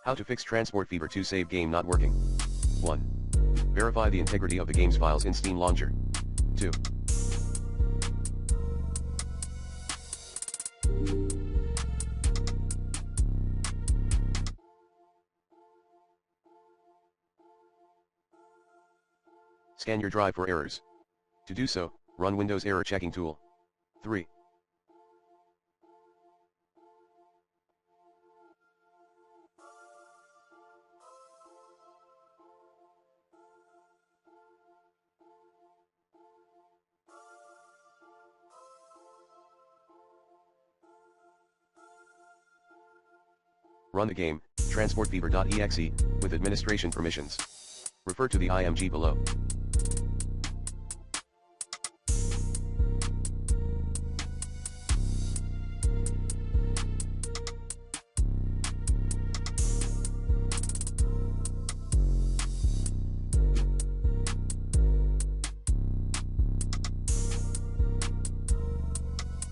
How to fix Transport Fever 2 save game not working. 1. Verify the integrity of the game's files in Steam Launcher. 2. Scan your drive for errors. To do so, run Windows Error Checking Tool. 3. Run the game, transportfever.exe, with administration permissions. Refer to the IMG below.